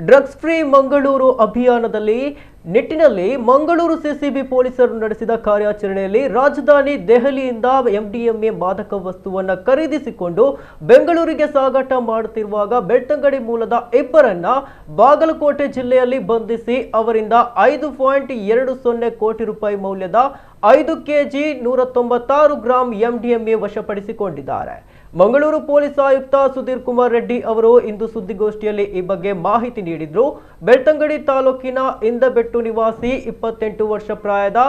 Drugs free Mangaluru ಅಭಿಯಾನದಲ್ಲಿ ನಿಟ್ಟಿನಲ್ಲಿ Mangaluru CCB ಪೊಲೀಸರು ನಡೆಸಿದ ಕಾರ್ಯಾಚರಣೆಯಲ್ಲಿ ರಾಜಧಾನಿ ದೆಹಲಿಯಿಂದ ಎಂಡಿಎಂಎ ಮಾದಕ ವಸ್ತುವನ್ನು ಖರೀದಿಸಿಕೊಂಡು ಬೆಂಗಳೂರಿಗೆ ಸಾಗಾಟ ಮಾಡುತ್ತಿರುವಾಗ ಬೆಳ್ತಂಗಡಿ ಮೂಲದ ಇಬ್ಬರನ್ನ ಬಾಗಲಕೋಟೆ ಜಿಲ್ಲೆಯಲ್ಲಿ ಬಂಧಿಸಿ ಅವರಿಂದ 5.20 ಕೋಟಿ ರೂಪಾಯಿ ಮೌಲ್ಯದ 5 ಕೆಜಿ 196 ಗ್ರಾಂ ಎಂಡಿಎಂಎ ವಶಪಡಿಸಿಕೊಂಡಿದ್ದಾರೆ. ಮಂಗಳೂರು ಪೊಲೀಸ್ ಆಯುಕ್ತ ಸುಧೀರ್ ಕುಮಾರ್ ರೆಡ್ಡಿ ಅವರು ಇಂದು ಸುದ್ದಿಗೋಷ್ಠಿಯಲ್ಲಿ ಈ ಬಗ್ಗೆ ಮಾಹಿತಿ ನೀಡಿದ್ರು. ಬೆಳ್ತಂಗಡಿ ತಾಲೂಕಿನ ಇಂದಬೆಟ್ಟು ನಿವಾಸಿ 28 ವರ್ಷ ಪ್ರಾಯದ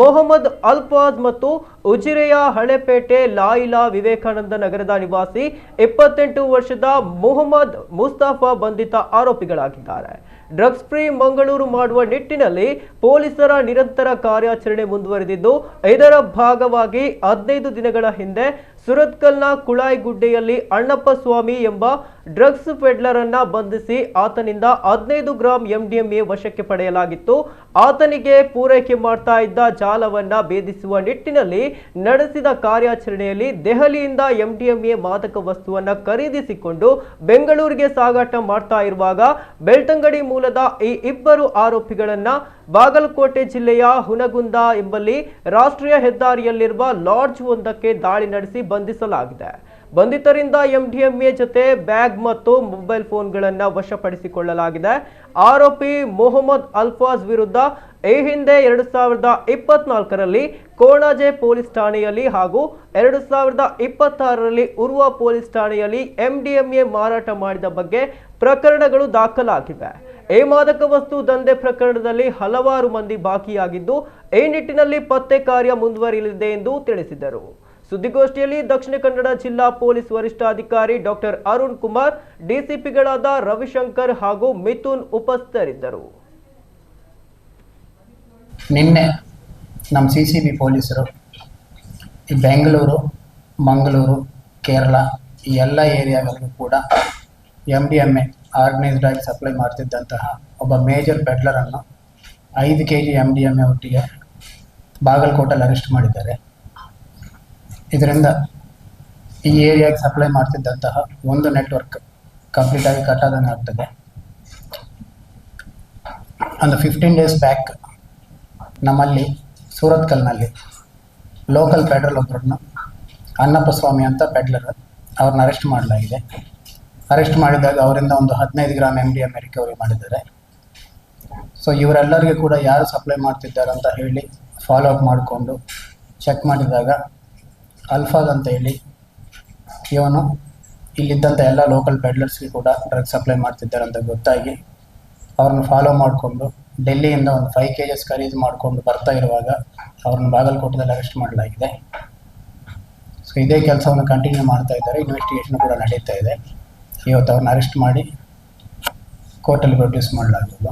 ಮೊಹಮ್ಮದ್ ಅಲ್ಫಾಜ್ ಮತ್ತು ಉಜಿರೆಯ ಹಳೆಪೇಟೆ ಲಾಯಿಲಾ ವಿವೇಕಾನಂದ ನಗರದ ನಿವಾಸಿ 28 ವರ್ಷದ ಮೊಹಮ್ಮದ್ ಮುಸ್ತಫಾ ಬಂಧಿತ ಆರೋಪಿಗಳಾಗಿದ್ದಾರೆ. ಡ್ರಗ್ಸ್ ಫ್ರೀ ಮಂಗಳೂರು ಮಾಡುವ ನಿಟ್ಟಿನಲ್ಲಿ ಪೊಲೀಸರ ನಿರಂತರ ಕಾರ್ಯಾಚರಣೆ ಮುಂದುವರೆದಿದ್ದು, ಇದರ ಭಾಗವಾಗಿ 15 ದಿನಗಳ ಹಿಂದೆ ಸುರತ್ಕಲ್ನ ಕುಳಾಯಿಗುಡ್ಡೆಯಲ್ಲಿ ಅಣ್ಣಪ್ಪ ಸ್ವಾಮಿ ಎಂಬ ಡ್ರಗ್ಸ್ ಪೆಡ್ಲರ್ ಅನ್ನ ಬಂಧಿಸಿ ಆತನಿಂದ 15 ಗ್ರಾಂ ಎಂಡಿಎಂಎ ವಶಕ್ಕೆ ಪಡೆಯಲಾಗಿತ್ತು. ಆತನಿಗೆ ಪೂರೈಕೆ ಮಾಡ್ತಾ ಇದ್ದ ಜಾಲವನ್ನ ಭೇದಿಸುವ ನಿಟ್ಟಿನಲ್ಲಿ ನಡೆಸಿದ ಕಾರ್ಯಾಚರಣೆಯಲ್ಲಿ ದೆಹಲಿಯಿಂದ ಎಂಡಿಎಂಎ ಮಾದಕ ವಸ್ತುವನ್ನ ಖರೀದಿಸಿಕೊಂಡು ಬೆಂಗಳೂರಿಗೆ ಸಾಗಾಟ ಮಾಡ್ತಾ ಇರುವಾಗ ಬೆಳ್ತಂಗಡಿ ಮೂಲದ ಈ ಇಬ್ಬರು ಆರೋಪಿಗಳನ್ನ ಬಾಗಲಕೋಟೆ ಜಿಲ್ಲೆಯ ಹುನಗುಂದ ಎಂಬಲ್ಲಿ ರಾಷ್ಟ್ರೀಯ ಹೆದ್ದಾರಿಯಲ್ಲಿರುವ ಲಾಡ್ಜ್ ಒಂದಕ್ಕೆ ದಾಳಿ ನಡೆಸಿ ಬಂಧಿಸಲಾಗಿದೆ. ಬಂಧಿತರಿಂದ ಎಂಡಿಎಂಎ ಜೊತೆ ಬ್ಯಾಗ್ ಮತ್ತು ಮೊಬೈಲ್ ಫೋನ್ಗಳನ್ನು ವಶಪಡಿಸಿಕೊಳ್ಳಲಾಗಿದೆ. ಆರೋಪಿ ಮೊಹಮ್ಮದ್ ಅಲ್ಫಾಜ್ ವಿರುದ್ಧ ಈ ಹಿಂದೆ 2024ರಲ್ಲಿ ಕೋಣಾಜೆ ಪೊಲೀಸ್ ಠಾಣೆಯಲ್ಲಿ ಹಾಗೂ 2026ರಲ್ಲಿ ಉರ್ವ ಪೊಲೀಸ್ ಠಾಣೆಯಲ್ಲಿ ಎಂಡಿಎಂಎ ಮಾರಾಟ ಮಾಡಿದ ಬಗ್ಗೆ ಪ್ರಕರಣಗಳು ದಾಖಲಾಗಿವೆ. ಈ ಮಾದಕ ವಸ್ತು ದಂಧೆ ಪ್ರಕರಣದಲ್ಲಿ ಹಲವಾರು ಮಂದಿ ಬಾಕಿಯಾಗಿದ್ದು, ಈ ನಿಟ್ಟಿನಲ್ಲಿ ಪತ್ತೆ ಕಾರ್ಯ ಮುಂದುವರಿಯಲಿದೆ ಎಂದು ತಿಳಿಸಿದರು. ಸುದ್ದಿಗೋಷ್ಠಿಯಲ್ಲಿ ದಕ್ಷಿಣ ಕನ್ನಡ ಜಿಲ್ಲಾ ಪೊಲೀಸ್ ವರಿಷ್ಠಾಧಿಕಾರಿ ಡಾಕ್ಟರ್ ಅರುಣ್ ಕುಮಾರ್, ಡಿಸಿಪಿಗಳಾದ ರವಿಶಂಕರ್ ಹಾಗೂ ಮಿಥುನ್ ಉಪಸ್ಥಿತರಿದ್ದರು. ನಿನ್ನೆ ನಮ್ಮ ಸಿಸಿಬಿ ಪೊಲೀಸರು ಈ ಬೆಂಗಳೂರು, ಮಂಗಳೂರು, ಕೇರಳ ಈ ಎಲ್ಲ ಏರಿಯಾಗಳಿಗೂ ಕೂಡ ಎಂಡಿಎಂಎ ಆರ್ಗನೈಸ್ಡ್ ಆಗಿ ಸಪ್ಲೈ ಮಾಡ್ತಿದ್ದಂತಹ ಒಬ್ಬ ಮೇಜರ್ ಪೆಡ್ಲರನ್ನು 5 kg ಎಂಡಿಎಂಎ ಒಟ್ಟಿಗೆ ಬಾಗಲಕೋಟೆಯಲ್ಲಿ ಅರೆಸ್ಟ್ ಮಾಡಿದ್ದಾರೆ. ಇದರಿಂದ ಈ ಏರಿಯಾಗೆ ಸಪ್ಲೈ ಮಾಡ್ತಿದ್ದಂತಹ ಒಂದು ನೆಟ್ವರ್ಕ್ ಕಂಪ್ಲೀಟಾಗಿ ಕಟ್ಟಾದಂಗೆ ಆಗ್ತದೆ. ಒಂದು 15 days ಬ್ಯಾಕ್ ನಮ್ಮಲ್ಲಿ ಸೂರತ್ಕಲ್ನಲ್ಲಿ ಲೋಕಲ್ ಪೆಡ್ರಲ್ ಒಬ್ಬರನ್ನು ಅಣ್ಣಪ್ಪ ಸ್ವಾಮಿ ಅಂತ ಪೆಡ್ಲರ್ ಅವ್ರನ್ನ ಅರೆಸ್ಟ್ ಮಾಡಲಾಗಿದೆ. ಅರೆಸ್ಟ್ ಮಾಡಿದಾಗ ಅವರಿಂದ ಒಂದು 15 ಗ್ರಾಂ ಎಂಡಿಎಂಎ ರಿಕವರಿ ಮಾಡಿದ್ದಾರೆ. ಸೊ ಇವರೆಲ್ಲರಿಗೂ ಕೂಡ ಯಾರು ಸಪ್ಲೈ ಮಾಡ್ತಿದ್ದಾರೆ ಅಂತ ಹೇಳಿ ಫಾಲೋ ಅಪ್ ಮಾಡಿಕೊಂಡು ಚೆಕ್ ಮಾಡಿದಾಗ ಅಲ್ಫಾಜ್ ಅಂತ ಹೇಳಿ ಇವನು ಇಲ್ಲಿದ್ದಂಥ ಎಲ್ಲ ಲೋಕಲ್ ಪೆಡ್ಲರ್ಸ್ಗೆ ಕೂಡ ಡ್ರಗ್ ಸಪ್ಲೈ ಮಾಡ್ತಿದ್ದಾರೆ ಅಂತ ಗೊತ್ತಾಗಿ ಅವ್ರನ್ನ ಫಾಲೋ ಮಾಡಿಕೊಂಡು ಡೆಲ್ಲಿಯಿಂದ ಒಂದು 5 kg ಖರೀದಿ ಮಾಡಿಕೊಂಡು ಬರ್ತಾ ಇರುವಾಗ ಅವ್ರನ್ನ ಬಾಗಲಕೋಟೆಯಲ್ಲಿ ಅರೆಸ್ಟ್ ಮಾಡಲಾಗಿದೆ. ಸೊ ಇದೇ ಕೆಲಸವನ್ನು ಕಂಟಿನ್ಯೂ ಮಾಡ್ತಾ ಇದ್ದಾರೆ. ಇನ್ವೆಸ್ಟಿಗೇಷನ್ ಕೂಡ ನಡೀತಾ ಇದೆ. ಇವತ್ತು ಅವ್ರನ್ನ ಅರೆಸ್ಟ್ ಮಾಡಿ ಕೋರ್ಟಲ್ಲಿ ಪ್ರೊಡ್ಯೂಸ್ ಮಾಡಲಾಗಿದೆ.